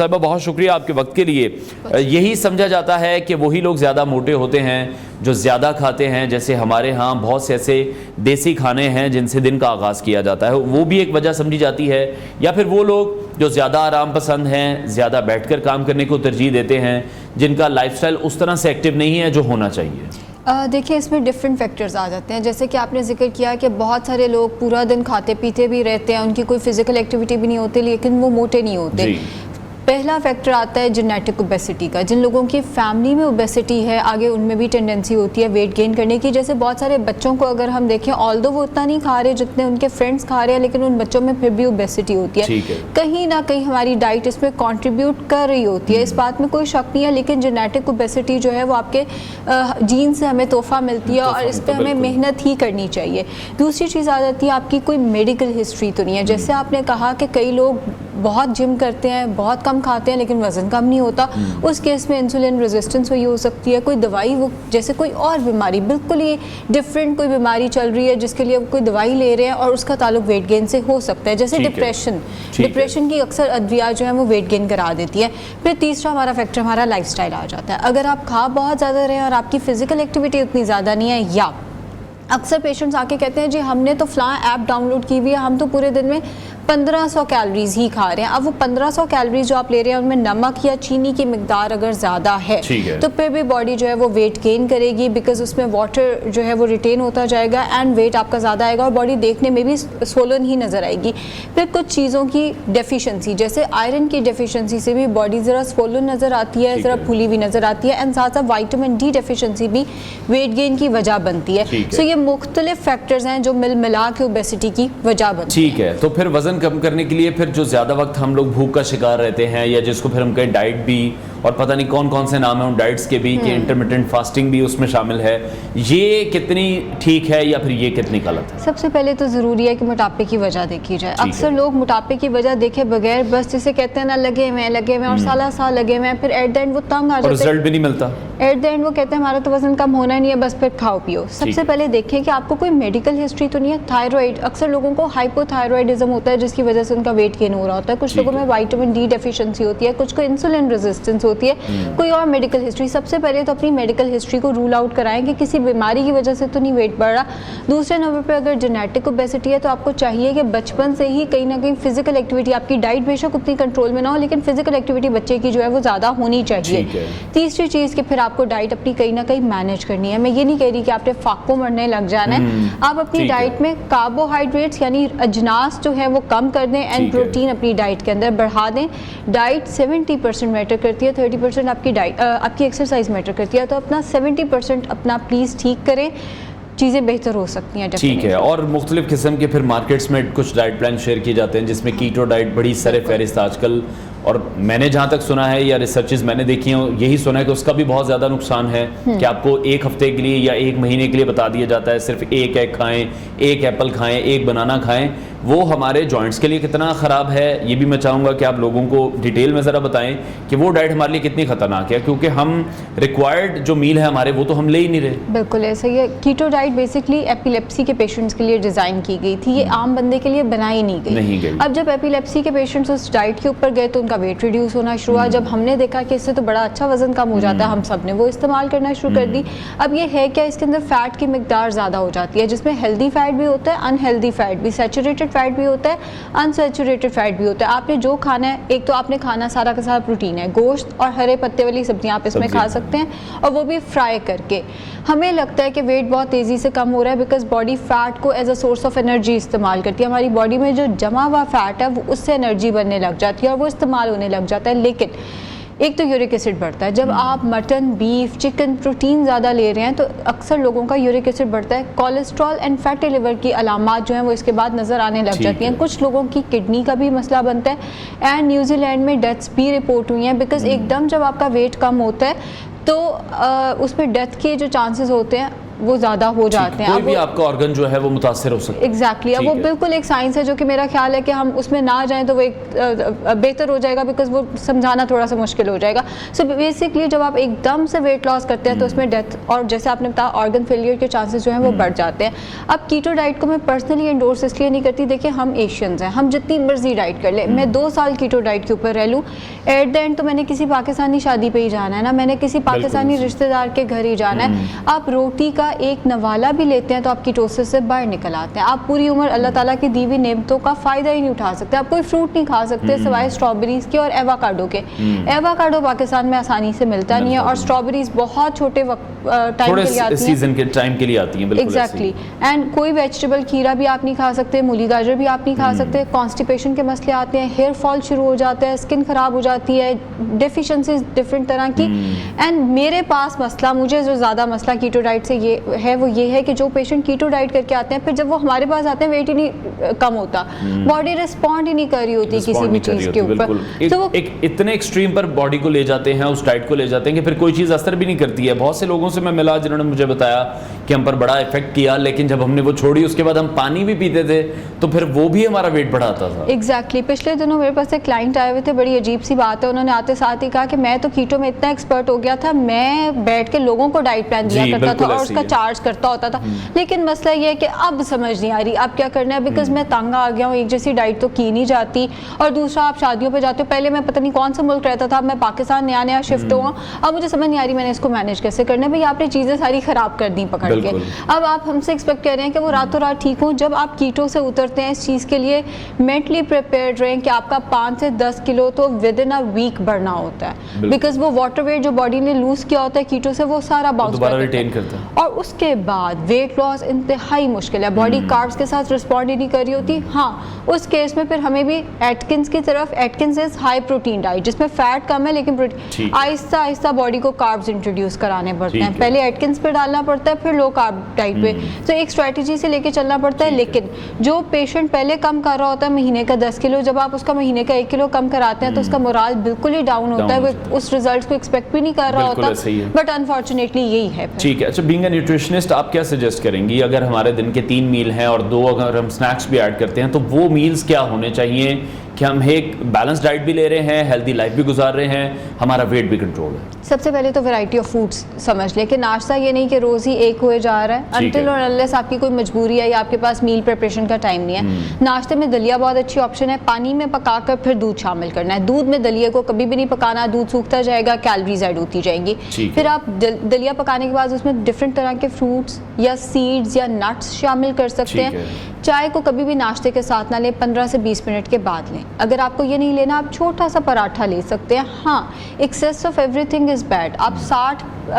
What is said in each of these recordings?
साहिबा, बहुत शुक्रिया आपके वक्त के लिए। यही समझा जाता है कि वही लोग ज़्यादा मोटे होते हैं जो ज़्यादा खाते हैं, जैसे हमारे यहाँ बहुत से ऐसे देसी खाने हैं जिनसे दिन का आगाज़ किया जाता है, वो भी एक वजह समझी जाती है। या फिर वो लोग जो ज़्यादा आराम पसंद हैं, ज़्यादा बैठकर काम करने को तरजीह देते हैं, जिनका लाइफस्टाइल उस तरह से एक्टिव नहीं है जो होना चाहिए। देखिए, इसमें डिफरेंट फैक्टर्स आ जाते हैं। जैसे कि आपने जिक्र किया कि बहुत सारे लोग पूरा दिन खाते पीते भी रहते हैं, उनकी कोई फिजिकल एक्टिविटी भी नहीं होती, लेकिन वो मोटे नहीं होते। पहला फैक्टर आता है जेनेटिक ओबेसिटी का। जिन लोगों की फैमिली में ओबेसिटी है, आगे उनमें भी टेंडेंसी होती है वेट गेन करने की। जैसे बहुत सारे बच्चों को अगर हम देखें, ऑल्दो वो उतना नहीं खा रहे जितने उनके फ्रेंड्स खा रहे हैं, लेकिन उन बच्चों में फिर भी ओबेसिटी होती है। कहीं ना कहीं हमारी डाइट इसमें कंट्रीब्यूट कर रही होती है, इस बात में कोई शक नहीं है। लेकिन जेनेटिक ओबेसिटी जो है वो आपके जीन से हमें तोहफा मिलती है और इस पर हमें मेहनत ही करनी चाहिए। दूसरी चीज़ आ जाती है आपकी कोई मेडिकल हिस्ट्री तो नहीं है। जैसे आपने कहा कि कई लोग बहुत जिम करते हैं, बहुत कम खाते हैं, लेकिन वजन कम नहीं होता, उस केस में इंसुलिन रेजिस्टेंस हुई हो सकती है। कोई दवाई, वो जैसे कोई और बीमारी, बिल्कुल ही डिफरेंट कोई बीमारी चल रही है जिसके लिए कोई दवाई ले रहे हैं और उसका ताल्लुक वेट गेन से हो सकता है। जैसे डिप्रेशन की अक्सर अद्विया जो है वो वेट गेन करा देती है। फिर तीसरा हमारा फैक्टर हमारा लाइफस्टाइल आ जाता है। अगर आप खा बहुत ज़्यादा रहे और आपकी फिजिकल एक्टिविटी उतनी ज़्यादा नहीं है, या अक्सर पेशेंट्स आके कहते हैं जी हमने तो फ़लाँ ऐप डाउनलोड की हुई है, हम तो पूरे दिन में 1500 कैलोरीज ही खा रहे हैं। अब वो 1500 कैलोरीज जो आप ले रहे हैं उनमें नमक या चीनी की मिकदार अगर ज़्यादा है तो फिर भी बॉडी जो है वो वेट गेन करेगी, बिकॉज उसमें वाटर जो है वो रिटेन होता जाएगा एंड वेट आपका ज़्यादा आएगा और बॉडी देखने में भी सोलन ही नज़र आएगी। फिर कुछ चीज़ों की डेफिशिएंसी, जैसे आयरन की डेफिशिएंसी से भी बॉडी ज़रा सोलन नज़र आती है, ज़रा फूली हुई नज़र आती है, एंड साथ साथ वाइटामिन डी डेफिशिएंसी भी वेट गेन की वजह बनती है। सो ये मुख्तलिफ फैक्टर्स हैं जो मिल मिला के ओबेसिटी की वजह बनती है। ठीक है, तो फिर वजन कम करने के लिए फिर जो ज़्यादा वक्त हम लोग भूख का शिकार रहते हैं, या जिसको फिर हम कहें डाइट भी, और पता नहीं कौन कौन से नाम है उन डाइट्स के भी, कि इंटरमिटेंट फास्टिंग भी उसमें शामिल है, ये कितनी ठीक है या फिर ये कितनी गलत है? सबसे पहले तो ज़रूरी है कि मोटापे की वजह देखी जाए। अक्सर लोग मोटापे की वजह देखे बगैर बस जिसे कहते हैं ना लगे हुए और साल लगे हुए हैं, फिर एट द एंड वो तंग आ जाते हैं, रिजल्ट भी नहीं मिलता। एट द एंड वो कहते हैं हमारा तो वजन कम होना नहीं है, बस फिर खाओ पियो। सबसे पहले देखें कि आपको कोई मेडिकल हिस्ट्री तो नहीं है। थायराइड, अक्सर लोगों को हाइपोथायराइडिज्म होता है जिसकी वजह से उनका वेट गेन हो रहा होता है। कुछ लोगों में विटामिन डी डेफिशिएंसी होती है, कुछ को इंसुलिन रेजिस्टेंस होती है, कोई और मेडिकल हिस्ट्री। सबसे पहले तो अपनी मेडिकल हिस्ट्री को रूल आउट कराएं कि किसी बीमारी की वजह से तो नहीं वेट बढ़ रहा। दूसरे नंबर पे अगर जेनेटिक ओबेसिटी है तो आपको चाहिए कि बचपन से ही कहीं ना कहीं फिजिकल एक्टिविटी, आपकी डाइट बेशक उतनी कंट्रोल में ना हो लेकिन फिजिकल एक्टिविटी बच्चे की जो है वो ज़्यादा होनी चाहिए। तीसरी चीज़ कि फिर आपको डाइट अपनी कहीं ना कहीं मैनेज करनी है। मैं ये नहीं कह रही कि आपने फाको मरने लग जाना है, आप अपनी डाइट में कार्बोहाइड्रेट्स यानी अजनास जो है वो कम कर दें एंड प्रोटीन अपनी डाइट के अंदर बढ़ा दें। डाइट 70% मैटर करती है, 30% आपकी डाइट आपकी एक्सरसाइज मैटर करती है, तो अपना 70% अपना प्लीज़ ठीक करें, चीज़ें बेहतर हो सकती हैं। ठीक है, और मुख्तलिफ किस्म के फिर मार्केट्स में कुछ डाइट प्लान शेयर किए जाते हैं जिसमें कीटो डाइट बड़ी सर फहरिस्त आजकल, और मैंने जहाँ तक सुना है या रिसर्चेज मैंने देखी हैं यही सुना है कि उसका भी बहुत ज़्यादा नुकसान है कि आपको एक हफ्ते के लिए या एक महीने के लिए बता दिया जाता है सिर्फ एक एग खाएं, एक एप्पल खाएं, एक बनाना खाएं। वो हमारे जॉइंट्स के लिए कितना ख़राब है ये भी मैं चाहूँगा कि आप लोगों को डिटेल में ज़रा बताएं कि वो डाइट हमारे लिए कितनी ख़तरनाक है, क्योंकि हम रिक्वायर्ड जो मील है हमारे वो तो हम ले ही नहीं रहे। बिल्कुल ऐसा ही है। कीटो डाइट बेसिकली एपिलेप्सी के पेशेंट्स के लिए डिज़ाइन की गई थी, ये आम बंदे के लिए बनाई नहीं गई। अब जब एपिलेप्सी के पेशेंट्स उस डाइट के ऊपर गए तो उनका वेट रिड्यूस होना शुरू हुआ। जब हमने देखा कि इससे तो बड़ा अच्छा वजन कम हो जाता है, हम सब ने वो इस्तेमाल करना शुरू कर दी। अब ये है क्या, इसके अंदर फैट की मिकदार ज़्यादा हो जाती है, जिसमें हेल्दी फैट भी होता है, अनहेल्दी फैट भी, सैचुरेटेड फैट भी होता है, अनसैचुरेटेड फैट भी होता है। आपने जो खाना है, एक तो आपने खाना सारा का सारा प्रोटीन है, गोश्त और हरे पत्ते वाली सब्जियां आप इसमें खा सकते हैं, और वो भी फ्राई करके। हमें लगता है कि वेट बहुत तेज़ी से कम हो रहा है बिकॉज बॉडी फैट को as a source of energy इस्तेमाल करती है। हमारी बॉडी में जो जमा हुआ फैट है वो उससे एनर्जी बनने लग जाती है और वो इस्तेमाल होने लग जाता है। लेकिन एक तो यूरिक एसिड बढ़ता है, जब आप मटन, बीफ, चिकन, प्रोटीन ज़्यादा ले रहे हैं तो अक्सर लोगों का यूरिक एसिड बढ़ता है। कोलेस्ट्रॉल एंड फैटी लिवर की अलामात जो हैं वो इसके बाद नज़र आने लग जाती हैं। कुछ लोगों की किडनी का भी मसला बनता है एंड न्यूजीलैंड में डेथ्स भी रिपोर्ट हुई हैं बिकॉज एकदम जब आपका वेट कम होता है तो उसमें डेथ के जो चांसेस होते हैं वो ज़्यादा हो जाते हैं। कोई भी आपका ऑर्गन जो है वो मुतासर हो सकता है। एग्जैक्टली, अब वो बिल्कुल एक साइंस है जो कि मेरा ख्याल है कि हम उसमें ना जाएं तो वो एक बेहतर हो जाएगा, बिकॉज वो समझाना थोड़ा सा मुश्किल हो जाएगा। सो बेसिकली जब आप एकदम से वेट लॉस करते हैं तो उसमें डेथ और जैसे आपने बताया ऑर्गन फेलियर के चांसेस जो हैं वो बढ़ जाते हैं। अब कीटो डाइट को मैं पर्सनली एंडोर्स इसलिए नहीं करती, देखिए हम एशियंस हैं, हम जितनी मर्जी डाइट कर ले, मैं 2 साल कीटो डाइट के ऊपर रह लूँ, एट द एंड तो मैंने किसी पाकिस्तानी शादी पे ही जाना है ना, मैंने किसी पाकिस्तानी रिश्तेदार के घर ही जाना है। आप रोटी का एक नवाला भी लेते हैं तो आप कीटोसिस से बाहर निकल आते हैं। आप पूरी उम्र अल्लाह ताला की दी हुई नेमतों का फ़ायदा ही नहीं उठा सकते। आप कोई फ्रूट नहीं खा सकते सिवाय स्ट्रॉबेरीज के और एवोकाडो के। एवोकाडो पाकिस्तान में आसानी से मिलता नहीं है और स्ट्रॉबेरीज बहुत छोटे टाइम के लिए आती हैं, सीजन के टाइम के लिए आती हैं। एग्जैक्टली। एंड कोई वेजिटेबल, खीरा भी आप नहीं खा सकते, मूली गाजर भी आप नहीं खा सकते। कॉन्स्टिपेशन के मसले आते हैं, हेयर फॉल शुरू हो जाता है, स्किन खराब हो जाती है, डेफिशिएंसीज डिफरेंट तरह की। एंड मेरे पास मसला, मुझे जो ज़्यादा मसला कीटो डाइट से ये है कि जो पेशेंट कीटो डाइट करके आते हैं, फिर जब वो हमारे पास आते हैं वेट ही नहीं कम होता, बॉडी रिस्पॉन्ड ही नहीं कर रही होती किसी भी चीज़ के ऊपर। तो वो इतने एक्सट्रीम पर बॉडी को ले जाते हैं, उस डाइट को ले जाते हैं कि फिर कोई चीज़ असर भी नहीं करती है। बहुत से लोगों से मैं मिला जिन्होंने मुझे बताया कि हम पर बड़ा इफेक्ट किया, लेकिन जब हमने वो छोड़ी उसके बाद हम पानी भी पीते थे तो फिर वो भी हमारा वेट बढ़ाता था। एग्जैक्टली। पिछले दिनों मेरे पास एक क्लाइंट आए हुए थे, बड़ी अजीब सी बात है, उन्होंने आते साथ ही कहा कि मैं तो कीटो में इतना एक्सपर्ट हो गया था, मैं बैठ के लोगों को डाइट प्लान दिया करता था और उसका चार्ज करता होता था, लेकिन मसला ये है कि अब समझ नहीं आ रही अब क्या करना है, बिकॉज मैं तंग आ गया हूँ, एक जैसी डाइट तो की नहीं जाती। और दूसरा, आप शादियों पे जाते हो, पहले मैं पता नहीं कौन सा मुल्क रहता था, मैं पाकिस्तान नया शिफ्ट हुआ, अब मुझे समझ नहीं आ रही मैंने इसको मैनेज कैसे करना है। भाई आपने चीज़ें सारी ख़राब कर दी पकड़ के, अब आप हमसे एक्सपेक्ट कर रहे हैं कि वो रातों रात ठीक हो। जब आप कीटो से उतरते हैं, इस चीज़ के लिए मेंटली प्रिपेयर्ड रहें कि आपका 5 से 10 किलो तो विद इन अ वीक बढ़ना होता है, बिकॉज वो वाटर वेट जो बॉडी ने लूज किया होता है कीटो से, वो सारा बाउंस करता है। और उसके बाद वेट लॉस इंतहाई मुश्किल है, बॉडी कार्ब्स के साथ रिस्पॉन्ड ही नहीं कर रही होती। हाँ, उस केस में फिर हमें भी एटकिंस की तरफ, Atkins is high protein diet जिसमें फैट कम है लेकिन प्रोटीन, आहिस्ता आहिस्ता बॉडी को कार्ब्स इंट्रोड्यूस कराने पड़ते हैं। पहले एटकिंस पे डालना पड़ता है, फिर लो कार्ब डाइट पे, तो एक स्ट्रेटजी से लेके चलना पड़ता है। लेकिन जो पेशेंट पहले कम कर रहा होता है महीने का 10 किलो, जब आप उसका महीने का 1 किलो कम कराते हैं तो उसका मोराल बिल्कुल ही डाउन होता है, वो उस रिजल्ट को एक्सपेक्ट भी नहीं कर रहा होता, बट अनफॉर्चुनेटली यही है। ठीक है। अच्छा, बीइंग अ न्यूट्रिशनिस्ट आप क्या सजेस्ट करेंगी अगर हमारे दिन के 3 मील हैं और 2 अगर हम स्नैक्स भी ऐड करते हैं, तो वो मील्स क्या होने चाहिए कि हम एक बैलेंस डाइट भी ले रहे हैं, हेल्दी लाइफ भी गुजार रहे हैं, हमारा वेट भी कंट्रोल है? सबसे पहले तो वैरायटी ऑफ फूड्स समझ लें कि नाश्ता ये नहीं कि रोज़ ही एक हुए जा रहा है, अनटिल और अनलेस आपकी कोई मजबूरी है या आपके पास मील प्रिपरेशन का टाइम नहीं है। नाश्ते में दलिया बहुत अच्छी ऑप्शन है, पानी में पकाकर फिर दूध शामिल करना है। दूध में दलिया को कभी भी नहीं पकाना, दूध सूखता जाएगा, कैलोरीज ऐड होती जाएंगी। फिर आप दलिया पकाने के बाद उसमें डिफरेंट तरह के फ्रूट्स या सीड्स या नट्स शामिल कर सकते हैं। चाय को कभी भी नाश्ते के साथ ना लें, 15 से 20 मिनट के बाद लें। अगर आपको ये नहीं लेना, आप छोटा सा पराठा ले सकते हैं। हाँ, excess of everything is bad. आप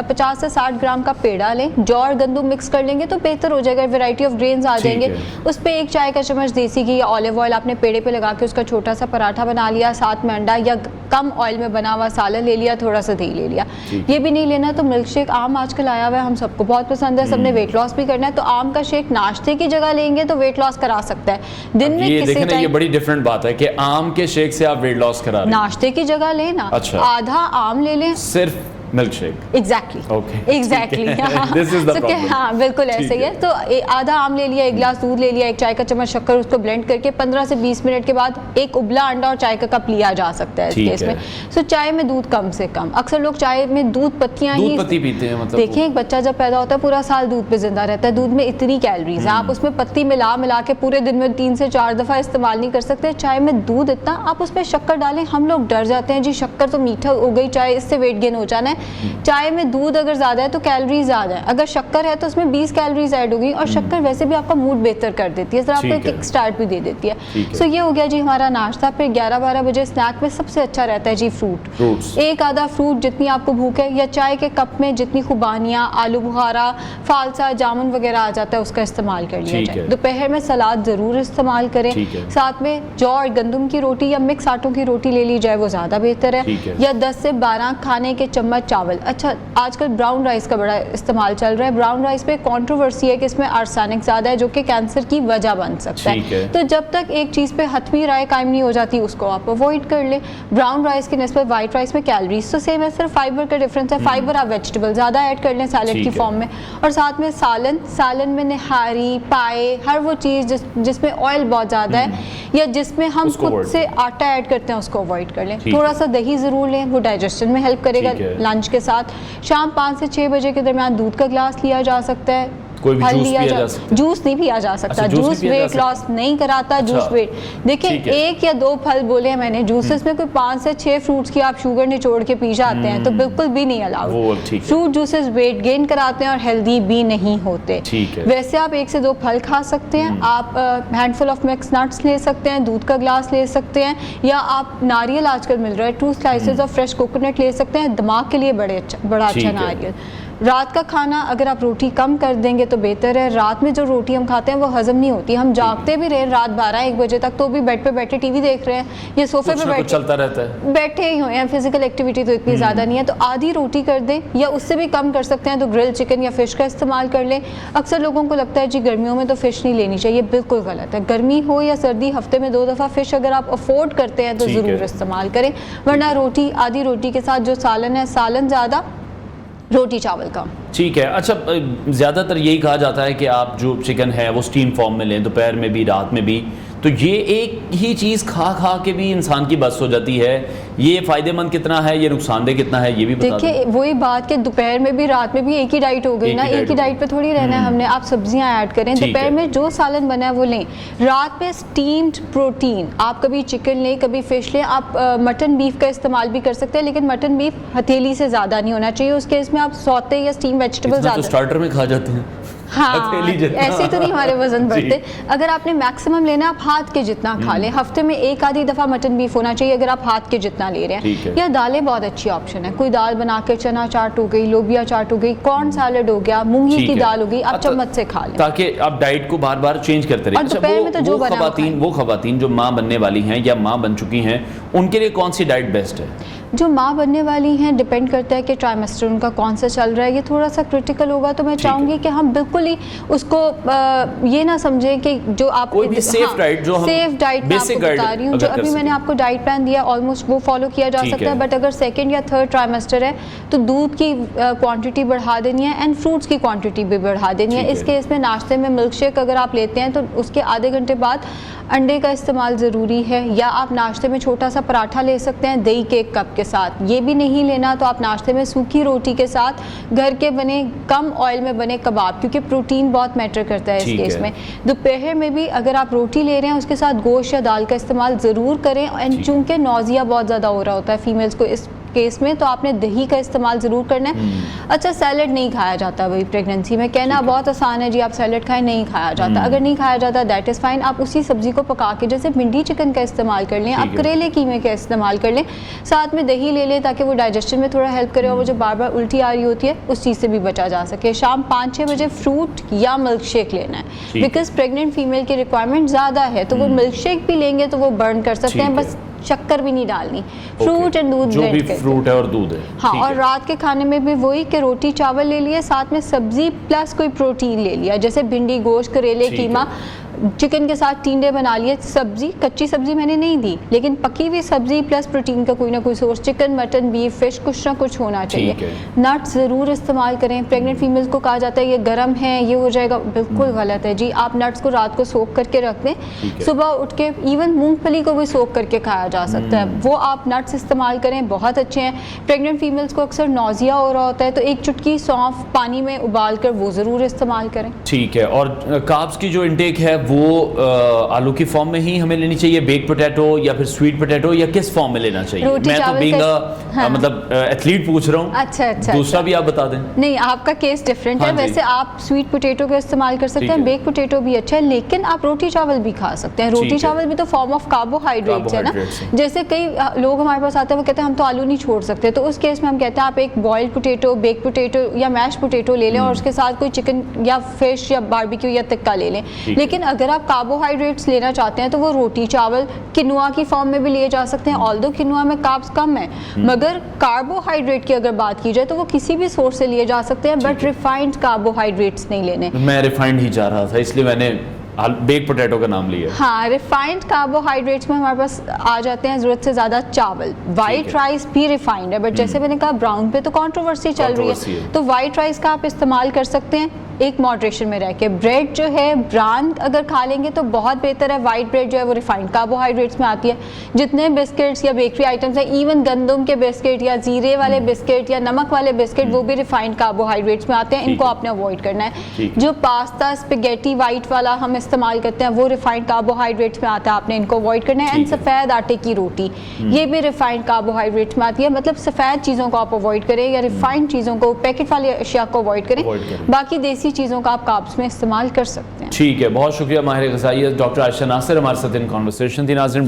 50 से 60 ग्राम का पेड़ा लें, जौ और गंदम मिक्स कर लेंगे तो बेहतर हो जाएगा, वैरायटी ऑफ ग्रेन्स आ जाएंगे। उस पर 1 चाय का चम्मच देसी घी या ऑलिव ऑयल आपने पेड़े पे लगा के उसका छोटा सा पराठा बना लिया, साथ में अंडा या कम ऑयल में बना हुआ सालन ले लिया, थोड़ा सा दही ले लिया। ये भी नहीं लेना तो मिल्क शेक, आम आजकल आया हुआ है, हम सबको बहुत पसंद है, सबने वेट लॉस भी करना है, तो आम का शेक नाश्ते की जगह लेंगे तो वेट लॉस करा सकता है। दिन में किसी टाइम, ये बड़ी डिफरेंट बात है कि आम के शेक से आप वेट लॉस करा रहे हैं, नाश्ते की जगह लेना। अच्छा। आधा आम ले लें, सिर्फ milk shake. Exactly, this is the problem. हाँ, बिल्कुल ऐसे ही है। तो आधा आम ले लिया, 1 गिलास दूध ले लिया, 1 चाय का चम्मच शक्कर, उसको ब्लेंड करके 15 से 20 मिनट के बाद एक उबला अंडा और चाय का कप लिया जा सकता है इस केस में। सो चाय में दूध कम से कम, अक्सर लोग चाय में दूध पत्तियां ही पीते हैं। मतलब देखें, एक बच्चा जब पैदा होता है पूरा साल दूध पे जिंदा रहता है, दूध में इतनी कैलोरीज है, आप उसमें पत्ती मिला के पूरे दिन में 3 से 4 दफा इस्तेमाल नहीं कर सकते। चाय में दूध इतना, आप उसमें शक्कर डालें, हम लोग डर जाते हैं जी शक्कर तो मीठा हो गई चाय, इससे वेट गेन हो जाना है। चाय में दूध अगर ज़्यादा है तो कैलोरीज ज़्यादा है, अगर शक्कर है तो उसमें 20 कैलोरीज ऐड होगी, और शक्कर वैसे भी आपका मूड बेहतर कर देती है, आपको एक किक स्टार्ट भी दे देती है। सो ये हो गया जी हमारा नाश्ता। फिर 11-12 बजे स्नैक में सबसे अच्छा रहता है जी फ्रूट। एक आधा फ्रूट जितनी आपको भूख है, या चाय के कप में जितनी खुबानियाँ, आलू बुखारा, फालसा, जामुन वगैरह आ जाता है उसका इस्तेमाल कर लिया जाए। दोपहर में सलाद ज़रूर इस्तेमाल करें, साथ में जौ और गंदम की रोटी या मिक्स आटों की रोटी ले ली जाए, वो ज़्यादा बेहतर है। या 10 से 12 खाने के चम्मच चावल। अच्छा, आजकल ब्राउन राइस का बड़ा इस्तेमाल चल रहा है। ब्राउन राइस पे कंट्रोवर्सी है कि इसमें आर्सेनिक ज़्यादा है जो कि कैंसर की वजह बन सकता है। तो जब तक एक चीज़ पे हतमी राय कायम नहीं हो जाती उसको आप अवॉइड कर ले। ब्राउन राइस की निस्बत वाइट राइस में कैलोरीज तो सेम है, सिर्फ फाइबर का डिफरेंस है। फाइबर आप वेजिटेबल ज़्यादा ऐड कर लें सैलेड की फॉर्म में, और साथ में सालन में निहारी पाए हर वो चीज़ जिसमें ऑयल बहुत ज़्यादा है या जिसमें हम खुद से आटा ऐड करते हैं उसको अवॉइड कर लें। थोड़ा सा दही ज़रूर लें, वो डाइजेशन में हेल्प करेगा। लंच के साथ शाम 5 से 6 बजे के दरमियान दूध का गिलास लिया जा सकता है। कोई भी जूस पिया जा सकता है? जूस नहीं पिया जा सकता। जूस वेट लॉस नहीं कराता। जूस वेट देखिए 1 या 2 फल बोले हैं मैंने, जूसेस में कोई 5 से 6 फ्रूट्स की आप शुगर निचोड़ के पी जाते हैं तो बिल्कुल भी नहीं allowed. Fruit juices weight gain कराते हैं और हेल्दी भी नहीं होते। वैसे आप 1 से 2 फल खा सकते हैं, आप हैंडफुल ऑफ मिक्स नट्स ले सकते हैं, दूध का गिलास ले सकते हैं, या आप नारियल आजकल मिल रहा है 2 स्लाइसेस ऑफ फ्रेश कोकोनट ले सकते हैं, दिमाग के लिए बड़ा अच्छा नारियल। रात का खाना अगर आप रोटी कम कर देंगे तो बेहतर है। रात में जो रोटी हम खाते हैं वो हजम नहीं होती। हम जागते भी रहे रात 12-1 बजे तक तो भी बेड पे बैठे टीवी देख रहे हैं या सोफे पे बैठे चलता रहता है, बैठे ही हुए हैं, फिजिकल एक्टिविटी तो इतनी ज़्यादा नहीं है। तो आधी रोटी कर दें या उससे भी कम कर सकते हैं तो ग्रिल चिकन या फिश का इस्तेमाल कर लें। अक्सर लोगों को लगता है जी गर्मियों में तो फ़िश नहीं लेनी चाहिए, बिल्कुल गलत है। गर्मी हो या सर्दी हफ्ते में 2 दफ़ा फ़िश अगर आप अफोर्ड करते हैं तो ज़रूर इस्तेमाल करें, वरना रोटी आधी रोटी के साथ जो सालन है सालन ज़्यादा, रोटी चावल कम। ठीक है। अच्छा, ज़्यादातर यही कहा जाता है कि आप जो चिकन है वो स्टीम फॉर्म में लें, दोपहर में भी रात में भी, तो ये एक ही चीज़ खा खा के भी इंसान की बस हो जाती है। ये फ़ायदेमंद कितना है, ये नुकसानदेह कितना है, ये भी बता दें। देखिए वही बात कि दोपहर में भी रात में भी एक ही डाइट हो गई ना, एक ही डाइट पे थोड़ी रहना है हमने। आप सब्जियां ऐड करें, दोपहर में जो सालन बना है वो लें, रात में स्टीम्ड प्रोटीन आप कभी चिकन लें कभी फिश लें। आप मटन बीफ का इस्तेमाल भी कर सकते हैं, लेकिन मटन बीफ हथेली से ज़्यादा नहीं होना चाहिए। उस केस में आप सौते या स्टीम वेजिटेबल ज़्यादा स्टार्टर में खा जाते हैं। हाँ, ऐसे तो नहीं हमारे वजन बढ़ते। अगर आपने मैक्सिमम लेना आप हाथ के जितना खा लें। हफ्ते में 1 आधी दफ़ा मटन बीफ होना चाहिए अगर आप हाथ के जितना ले रहे हैं। या दालें बहुत अच्छी ऑप्शन है, कोई दाल बना के चना चाट हो गई, लोबिया चाट हो गई, कॉर्न सैलड हो गया, मूंगी की दाल हो गई, आप चम्मच से खा लें ताकि आप डाइट को बार बार चेंज करते रहे। वो खवातीन जो माँ बनने वाली हैं या माँ बन चुकी हैं उनके लिए कौन सी डाइट बेस्ट है? जो माँ बनने वाली हैं डिपेंड करता है कि ट्राइमेस्टर उनका कौन सा चल रहा है, ये थोड़ा सा क्रिटिकल होगा। तो मैं चाहूँगी कि हम बिल्कुल ही उसको ये ना समझें कि जो आप कोई भी सेफ डाइट जो सेफ डाइट मैं आपको बता रही हूँ, जो अभी मैंने आपको डाइट प्लान दिया ऑलमोस्ट वो फॉलो किया जा सकता है। बट अगर 2nd या 3rd ट्राइमेस्टर है तो दूध की क्वांटिटी बढ़ा देनी है एंड फ्रूट्स की क्वांटिटी भी बढ़ा देनी है। इस केस में नाश्ते में मिल्क शेक अगर आप लेते हैं तो उसके आधे घंटे बाद अंडे का इस्तेमाल ज़रूरी है, या आप नाश्ते में छोटा सा पराठा ले सकते हैं दही के 1 कप के साथ। ये भी नहीं लेना तो आप नाश्ते में सूखी रोटी के साथ घर के बने कम ऑयल में बने कबाब, क्योंकि प्रोटीन बहुत मैटर करता है इस केस में। दोपहर में भी अगर आप रोटी ले रहे हैं उसके साथ गोश्त या दाल का इस्तेमाल ज़रूर करें। एंड चूँकि नौजिया बहुत ज़्यादा हो रहा होता है फीमेल्स को इस केस में, तो आपने दही का इस्तेमाल ज़रूर करना है। अच्छा, सैलड नहीं खाया जाता वही प्रेगनेंसी में, कहना बहुत आसान है जी आप सैलड खाएं, नहीं खाया जाता। अगर नहीं खाया जाता दैट इज़ फाइन, आप उसी सब्जी को पका के जैसे भिंडी चिकन का इस्तेमाल कर लें, आप करेले कीमे का इस्तेमाल कर लें, साथ में दही ले लें ताकि वो डाइजेशन में थोड़ा हेल्प करे और वो जो बार बार उल्टी आ रही होती है उस चीज़ से भी बचा जा सके। शाम 5-6 बजे फ्रूट या मिल्क शेक लेना है, बिकॉज प्रेगनेंट फीमेल की रिक्वायरमेंट ज़्यादा है, तो वो मिल्क शेक भी लेंगे तो वो बर्न कर सकते हैं, बस शक्कर भी नहीं डालनी। फ्रूट एंड दूध जो भी फ्रूट है और दूध है। हाँ, और रात के खाने में भी वही कि रोटी चावल ले लिए, साथ में सब्जी प्लस कोई प्रोटीन ले लिया, जैसे भिंडी गोश्त करेले कीमा, चिकन के साथ टींडे बना लिए। सब्जी कच्ची सब्जी मैंने नहीं दी, लेकिन पकी हुई सब्जी प्लस प्रोटीन का कोई ना कोई source, chicken mutton beef fish कुछ ना कुछ होना चाहिए। नट्स ज़रूर इस्तेमाल करें। प्रेग्नेंट फीमेल्स को कहा जाता है ये गर्म है ये हो जाएगा, बिल्कुल गलत है जी। आप नट्स को रात को सोख करके रख दें, सुबह उठ के इवन मूंगफली को भी सोख करके खाया जा सकता है, वो आप नट्स इस्तेमाल करें, बहुत अच्छे हैं। प्रेग्नेंट फीमेल्स को अक्सर नौजिया हो रहा होता है तो 1 चुटकी सौंफ पानी में उबाल कर वो ज़रूर इस्तेमाल करें। ठीक है। और कार्ब्स की जो इंटेक है वो आलू की फॉर्म में ही हमें लेनी चाहिए, बेक पोटैटो या फिर स्वीट पोटैटो, या किस फॉर्म में लेना चाहिए? मैं तो बीइंग मतलब एथलीट पूछ रहा हूँ। अच्छा, दूसरा भी आप बता दें। नहीं, आपका केस डिफरेंट है। वैसे आप स्वीट पोटैटो का इस्तेमाल कर सकते हैं, बेक पोटैटो भी अच्छा है, लेकिन आप रोटी चावल भी खा सकते हैं। रोटी चावल भी तो फॉर्म ऑफ कार्बोहाइड्रेट्स है ना। जैसे कई लोग हमारे पास आते हैं वो कहते हैं हम तो आलू नहीं छोड़ सकते, तो उस केस में हम कहते हैं आप एक बॉइल्ड पोटैटो, बेक पोटैटो या मैश पोटैटो ले लें और उसके साथ कोई चिकन या फिश या बारबेक्यू या टिक्का ले लें। लेकिन अगर आप कार्बोहाइड्रेट्स लेना चाहते हैं तो वो रोटी चावल किनुआ की फॉर्म में भी लिए जा सकते हैं, ऑल्दो किनुआ में कार्ब्स कम है, मगर कार्बोहाइड्रेट की अगर बात की जाए तो वो किसी भी सोर्स से लिए जा सकते हैं, बट रिफाइंड कार्बोहाइड्रेट्स नहीं लेने। मैं रिफाइंड ही चाह रहा था, इसलिए मैंने बेक पोटैटो का नाम लिया। हाँ, रिफाइंड कार्बोहाइड्रेट्स में हमारे पास आ जाते हैं ज़रूरत से ज़्यादा चावल। वाइट राइस भी रिफाइंड है, बट जैसे मैंने कहा ब्राउन पे तो कंट्रोवर्सी चल रही है, तो वाइट राइस का आप इस्तेमाल कर सकते हैं एक मॉडरेशन में रह के। ब्रेड जो है ब्रांड अगर खा लेंगे तो बहुत बेहतर है, वाइट ब्रेड जो है वो रिफाइंड कार्बोहाइड्रेट्स में आती है। जितने बिस्किट्स या बेकरी आइटम्स हैं, इवन गंदम के बिस्किट या जीरे वाले बिस्किट या नमक वाले बिस्किट, वो भी रिफाइंड कार्बोहाइड्रेट्स में आते हैं, इनको आपने अवॉइड करना है। जो पास्ता स्पेगेटी वाइट वाला हम इस्तेमाल करते हैं वो रिफाइंड कार्बोहाइड्रेट्स में आता है, आपने इनको अवॉइड करना है। एंड सफ़ेद आटे की रोटी, ये भी रिफाइंड कार्बोहाइड्रेट्स में आती है। मतलब सफ़ेद चीज़ों को आप अवॉइड करें या रिफाइंड चीज़ों को, पैकेट वाली अशिया को अवॉइड करें, बाकी देसी चीज़ों का आप कार्ब्स में इस्तेमाल कर सकते हैं। ठीक है, बहुत शुक्रिया माहिर ग़िज़ाइयत डॉक्टर आयशा नासिर हमारे साथ इन कॉन्वर्सेशन थी। नाज़रीन